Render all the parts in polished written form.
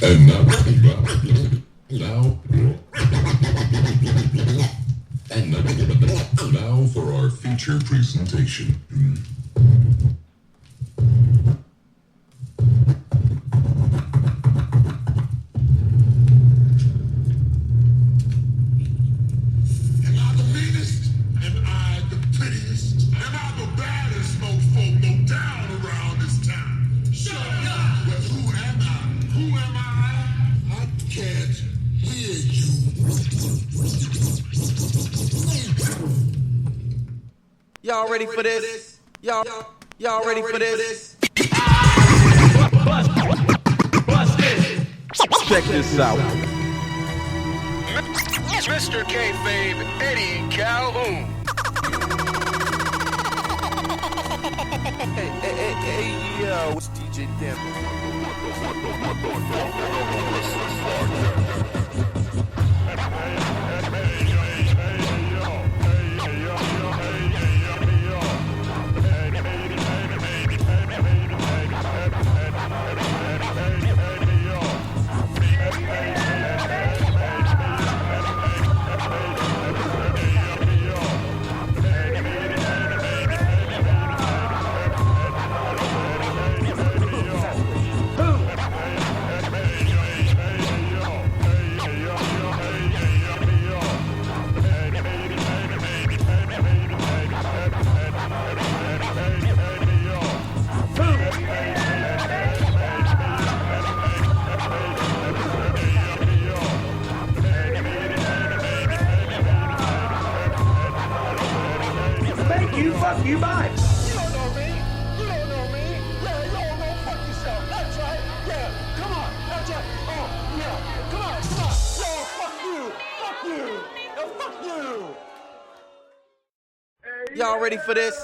And now for our feature presentation. Am I the meanest? Am I the prettiest? Am I the baddest mofo no down around this town? Shut up! Well, who am I? Who am I? I can't hear you. Y'all ready for this? Y'all ready for this? Check this out. Mr. Kayfabe, Eddie Calhoun. Hey, yo, it's DJ Fuck you, bye. You don't know me. You don't know me. Yeah, you don't know. Fuck yourself. That's right. Yeah, come on. That's right. Oh, yeah. Come on. Yo, fuck you. Fuck you. Yo, fuck you. Y'all ready for this?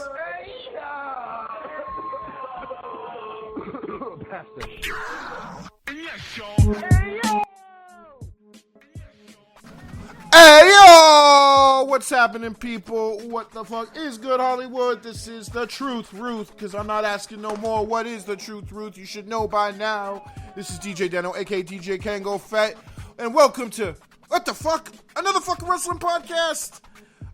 Hey, yo! What's happening, people? What the fuck is good, Hollywood? This is The Truth, Ruth, because I'm not asking no more. What is The Truth, Ruth? You should know by now. This is DJ Deno, a.k.a. DJ Kango Fett, and welcome to, what the fuck? Another fucking wrestling podcast!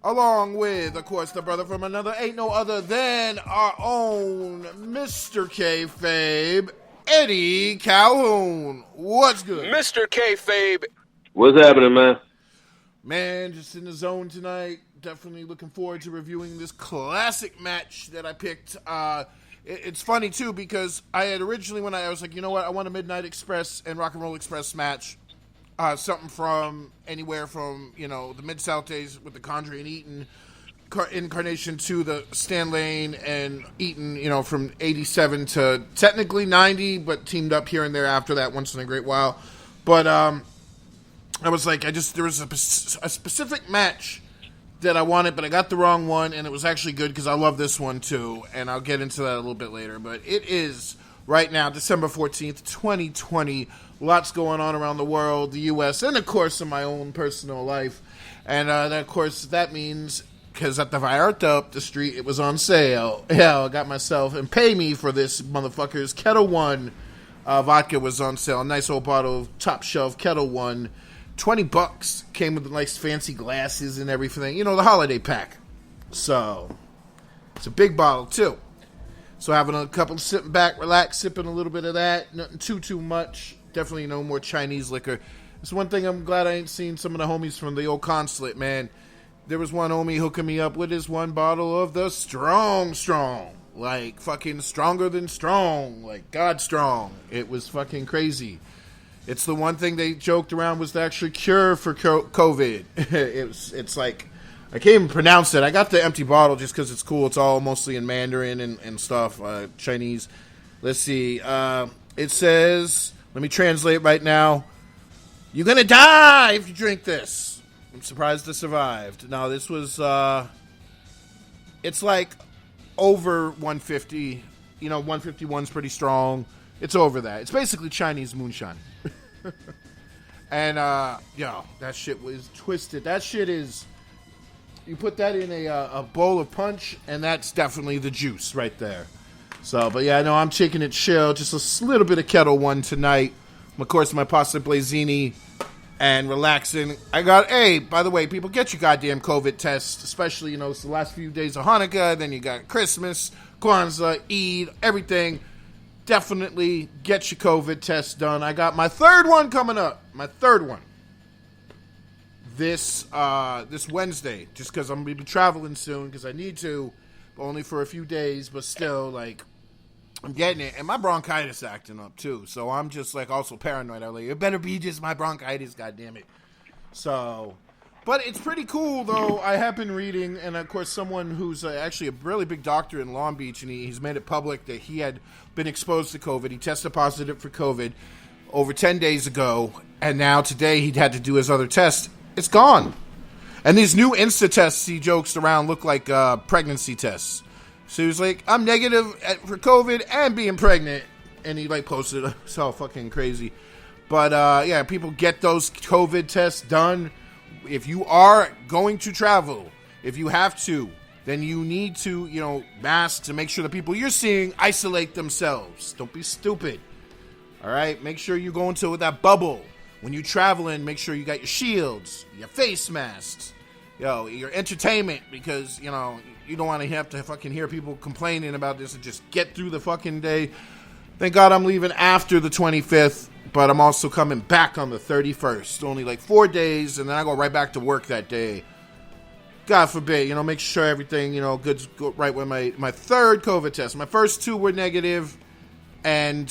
Along with, of course, the brother from another, ain't no other than our own Mr. Kayfabe, Eddie Calhoun. What's good? Mr. Kayfabe. What's happening, man? Man, just in the zone tonight. Definitely looking forward to reviewing this classic match that I picked. It's funny, too, because I had originally, when I was like, you know what, I want a Midnight Express and Rock and Roll Express match. Something from anywhere from, you know, the Mid-South days with the Condrey and Eaton incarnation to the Stan Lane and Eaton, you know, from 87 to technically 90, but teamed up here and there after that once in a great while. But, I was like, there was a specific match that I wanted, but I got the wrong one, and it was actually good because I love this one too, and I'll get into that a little bit later. But it is, right now, December 14th, 2020. Lots going on around the world, the U.S., and of course in my own personal life. And of course, that means, because at the Vallarta up the street, it was on sale. Yeah, I got myself, and pay me for this motherfucker's Kettle One vodka was on sale. A nice old bottle of top shelf Kettle One. $20 came with nice fancy glasses and everything. You know, the holiday pack. So, it's a big bottle, too. So, having a couple, sitting back, relax, sipping a little bit of that. Nothing too much. Definitely no more Chinese liquor. It's one thing I'm glad I ain't seen some of the homies from the old consulate, man. There was one homie hooking me up with his one bottle of the strong. Like, fucking stronger than strong. Like, God strong. It was fucking crazy. It's the one thing they joked around was the actual cure for COVID. It's like, I can't even pronounce it. I got the empty bottle just because it's cool. It's all mostly in Mandarin and stuff, Chinese. Let's see. It says, let me translate right now. You're going to die if you drink this. I'm surprised I survived. Now, this was, it's like over 150. You know, 151's pretty strong. It's over that. It's basically Chinese moonshine. And, that shit was twisted. That shit is, you put that in a bowl of punch, and that's definitely the juice right there. So, but yeah, no, I'm taking it chill. Just a little bit of Kettle One tonight. Of course, my pasta blazini and relaxing. I got, hey, by the way, people, get your goddamn COVID test, especially, it's the last few days of Hanukkah, then you got Christmas, Kwanzaa, Eid, everything. Definitely get your COVID test done. I got my third one coming up. My third one. This Wednesday, just because I'm going to be traveling soon, because I need to, only for a few days, but still, I'm getting it, and my bronchitis acting up too. So I'm just also paranoid. I'm like, it better be just my bronchitis, goddammit. So, but it's pretty cool though. I have been reading, and of course, someone who's actually a really big doctor in Long Beach, and he's made it public that he had been exposed to COVID. He tested positive for COVID over 10 days ago, and now today he'd had to do his other test. It's gone, and these new Insta tests he jokes around look like pregnancy tests. So he was like, I'm negative for COVID and being pregnant. And he posted it. It's all fucking crazy. But yeah, people get those COVID tests done. If you are going to travel, if you have to, then you need to, mask to make sure the people you're seeing isolate themselves. Don't be stupid. All right? Make sure you go into that bubble. When you're traveling, make sure you got your shields, your face masks, your entertainment, because, you don't want to have to fucking hear people complaining about this, and just get through the fucking day. Thank God I'm leaving after the 25th, but I'm also coming back on the 31st. Only 4 days, and then I go right back to work that day. God forbid, make sure everything, good's go right with my third COVID test. My first two were negative, and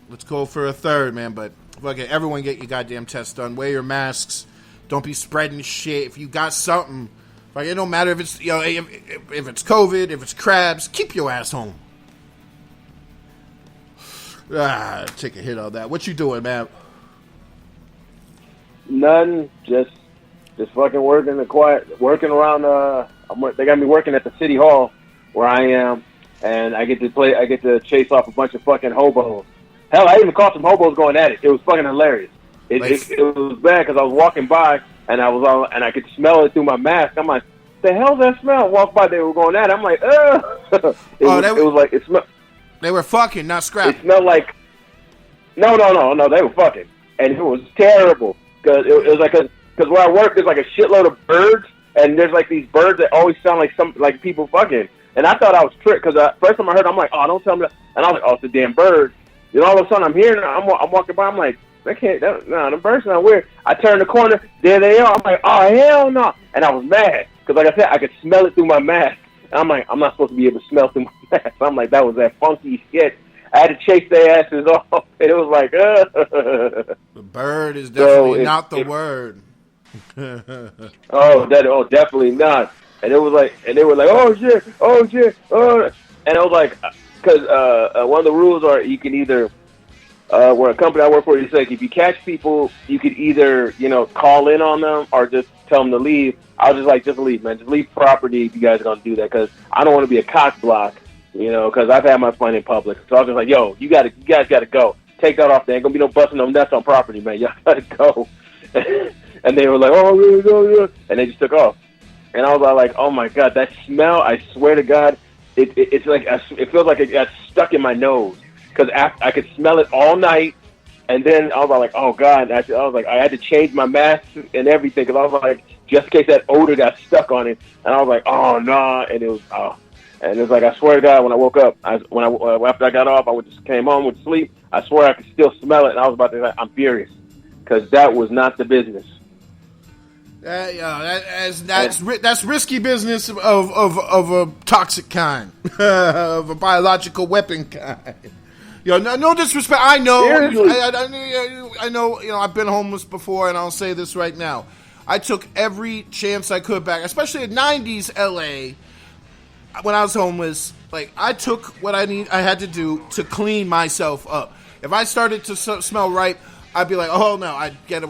let's go for a third, man. But fuck it, everyone get your goddamn test done. Wear your masks. Don't be spreading shit. If you got something, it don't matter if it's if it's COVID, if it's crabs, keep your ass home. Take a hit on that. What you doing, man? None. Just fucking working around. They got me working at the city hall where I am, and I get to chase off a bunch of fucking hobos. Hell, I even caught some hobos going at it. It was fucking hilarious. It was bad because I was walking by. And I could smell it through my mask. I'm like, the hell's that smell? Walk by, they were going at it. I'm like, ugh. It smelled. They were fucking, not scrap. It smelled like, no, they were fucking. And it was terrible. Because it was because where I work, there's a shitload of birds. And there's these birds that always sound like people fucking. And I thought I was tricked because first time I heard it, I'm like, oh, don't tell me that. And I was like, oh, it's a damn bird. Then all of a sudden I'm hearing it. I'm walking by, I'm like, the bird's not weird. I turned the corner, there they are. I'm like, oh, hell no. And I was mad, because like I said, I could smell it through my mask. And I'm like, I'm not supposed to be able to smell through my mask. I'm like, that was that funky shit. I had to chase their asses off, and it was like, The bird is definitely not the word. Definitely not. And it was like, and they were like, oh shit, and it was like, because one of the rules are you can either, where a company I work for, it's like if you catch people, you could either, call in on them or just tell them to leave. I was just like, just leave, man. Just leave property if you guys are going to do that, because I don't want to be a cock block, because I've had my fun in public. So I was just like, yo, you guys got to go. Take that off. There ain't going to be no busting no nuts on property, man. Y'all got to go. And they were like, oh, really, go, and they just took off. And I was like, oh, my God, that smell, I swear to God, it's like, it feels like it got stuck in my nose. Because I could smell it all night, and then I was like, oh, God. I was like, I had to change my mask and everything, because I was like, just in case that odor got stuck on it. And I was like, oh, no. And it was, And it was like, I swear to God, when I woke up, after I got off, I just came home with sleep. I swear I could still smell it, and I was about to say, I'm furious, because that was not the business. That's risky business of a toxic kind, of a biological weapon kind. No disrespect. I know. I know. I've been homeless before, and I'll say this right now. I took every chance I could back, especially in '90s LA. When I was homeless, I took what I had to do to clean myself up. If I started to smell right, I'd be like, oh no, I'd get a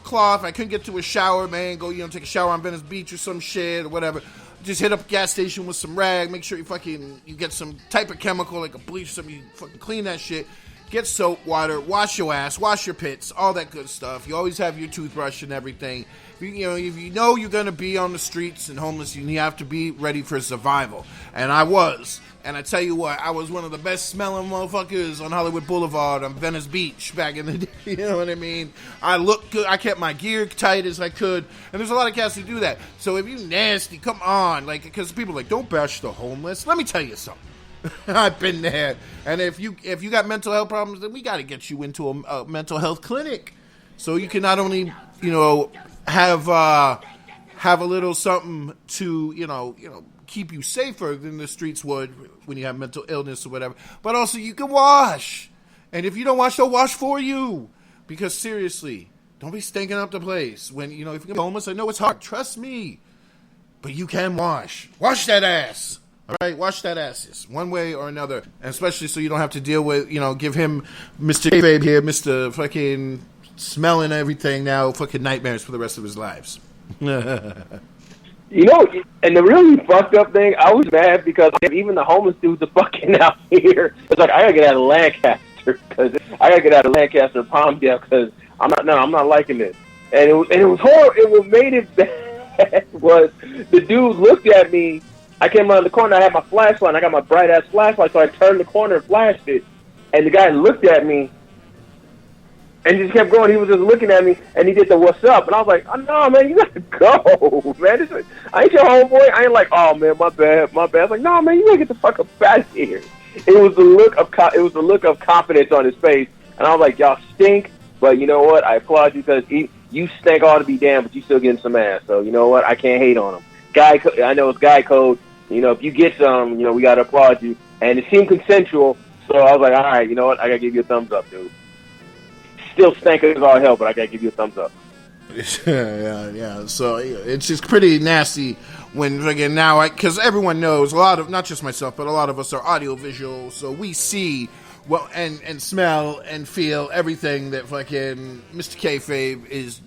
cloth. I couldn't get to a shower, man. Go, take a shower on Venice Beach or some shit or whatever. Just hit up a gas station with some rag. Make sure you get some type of chemical, like a bleach or something. You fucking clean that shit. get soap, water, wash your ass, wash your pits, all that good stuff. You always have your toothbrush and everything. If you know you're going to be on the streets and homeless, you have to be ready for survival. And I was. And I tell you what, I was one of the best smelling motherfuckers on Hollywood Boulevard on Venice Beach back in the day. You know what I mean? I looked good. I kept my gear tight as I could. And there's a lot of cats who do that. So if you nasty, come on. Like, because people are like, don't bash the homeless. Let me tell you something. I've been there. And if you got mental health problems, then we got to get you into a mental health clinic. So you can not only, have a little something to, keep you safer than the streets would when you have mental illness or whatever. But also you can wash. And if you don't wash, they'll wash for you. Because seriously, don't be stinking up the place. When, if you're homeless, I know it's hard. Trust me. But you can wash. Wash that ass. All right? Wash that ass. One way or another. And especially so you don't have to deal with, give him Mr. Babe here, Mr. fucking smelling everything now, fucking nightmares for the rest of his lives. And the really fucked up thing, I was mad because even the homeless dudes are fucking out here. It's like, I gotta get out of Lancaster because I gotta get out of Lancaster Palmdale because I'm not liking this. And it was horrible. What made it bad was the dude looked at me. I came around the corner. I had my flashlight. I got my bright ass flashlight, so I turned the corner and flashed it. And the guy looked at me. And just kept going. He was just looking at me, and he did the "what's up?" And I was like, "Oh no, man, you gotta go, man. I ain't your homeboy." I ain't like, "Oh man, my bad." I was like, "No, man, you gotta get the fuck up out of here." It was the look of confidence on his face, and I was like, "Y'all stink, but you know what? I applaud you because you stink all to be damned, but you still getting some ass. So you know what? I can't hate on him. I know it's guy code. If you get some, we gotta applaud you." And it seemed consensual, so I was like, "All right, you know what? I gotta give you a thumbs up, dude." Still stank as all hell, but I gotta give you a thumbs up. Yeah. So it's just pretty nasty when again now, because everyone knows a lot of, not just myself, but a lot of us are audio visual, so we see and smell and feel everything that fucking Mr. Kayfabe is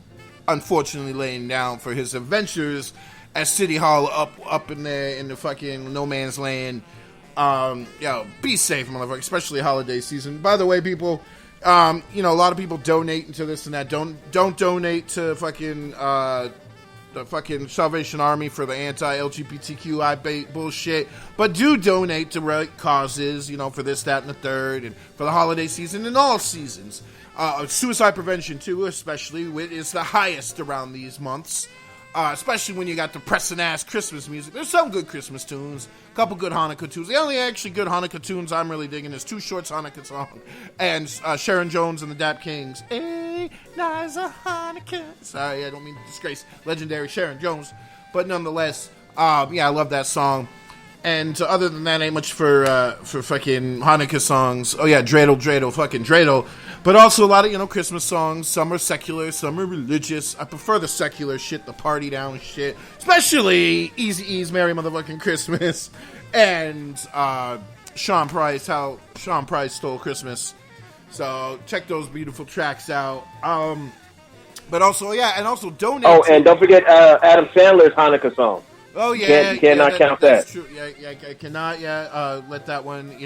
unfortunately laying down for his adventures at City Hall up in there in the fucking no man's land. Be safe, motherfucker, especially holiday season. By the way, people. A lot of people donate into this and that. Don't donate to fucking the fucking Salvation Army for the anti-LGBTQI bullshit, but do donate to right causes, for this, that, and the third, and for the holiday season and all seasons. Suicide prevention too, especially, is the highest around these months. Especially when you got depressing ass Christmas music. There's some good Christmas tunes, a couple good Hanukkah tunes. The only actually good Hanukkah tunes I'm really digging is Too Short's Hanukkah song and Sharon Jones and the Dap Kings. Hey, Niza Hanukkah. Sorry, I don't mean to disgrace legendary Sharon Jones, but nonetheless, I love that song. And other than that, ain't much for fucking Hanukkah songs. Oh yeah, dreidel, fucking dreidel. But also a lot of, Christmas songs. Some are secular, some are religious. I prefer the secular shit, the party down shit. Especially Eazy-E's Merry Motherfucking Christmas. And Sean Price, How Sean Price Stole Christmas. So check those beautiful tracks out. But also, and also donate. Oh, and don't forget Adam Sandler's Hanukkah song. Oh yeah, you cannot count that. True. Yeah, I cannot. Let that one,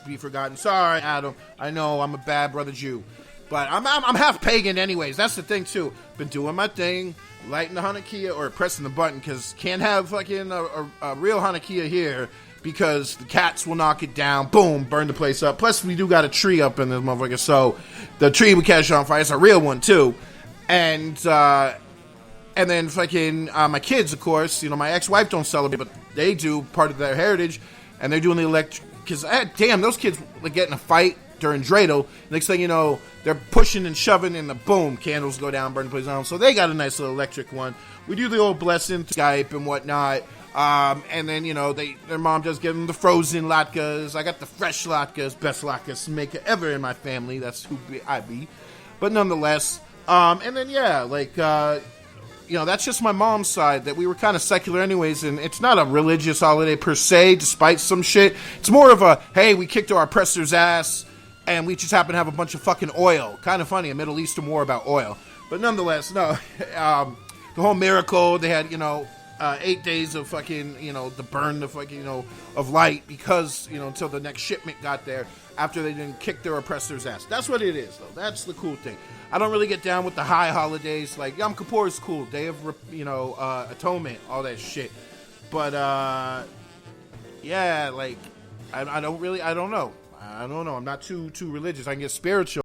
be forgotten. Sorry, Adam. I know I'm a bad brother Jew, but I'm half pagan anyways. That's the thing too. Been doing my thing, lighting the Hanukkah or pressing the button because can't have fucking a real Hanukkah here because the cats will knock it down. Boom, burn the place up. Plus we do got a tree up in this motherfucker, so the tree we catch on fire. It's a real one too, And then fucking my kids, of course, my ex-wife don't celebrate, but they do, part of their heritage, and they're doing the electric, because those kids get in a fight during dreidel. Next thing you know, they're pushing and shoving, and the boom, candles go down, burn the place down. So they got a nice little electric one. We do the old blessing, Skype and whatnot, and then their mom does give them the frozen latkes. I got the fresh latkes, best latkes maker ever in my family. That's who I be. But nonetheless, and then that's just my mom's side, that we were kind of secular anyways, and it's not a religious holiday per se, despite some shit. It's more of a, hey, we kicked our oppressor's ass, and we just happen to have a bunch of fucking oil. Kind of funny, a Middle Eastern war about oil. But nonetheless, no. The whole miracle, they had, 8 days of fucking, to burn the fucking, of light because, until the next shipment got there after they didn't kick their oppressor's ass. That's what it is, though. That's the cool thing. I don't really get down with the high holidays. Like, Yom Kippur is cool. Day of, atonement, all that shit. But, yeah, like, I don't know. I'm not too religious. I can get spiritual.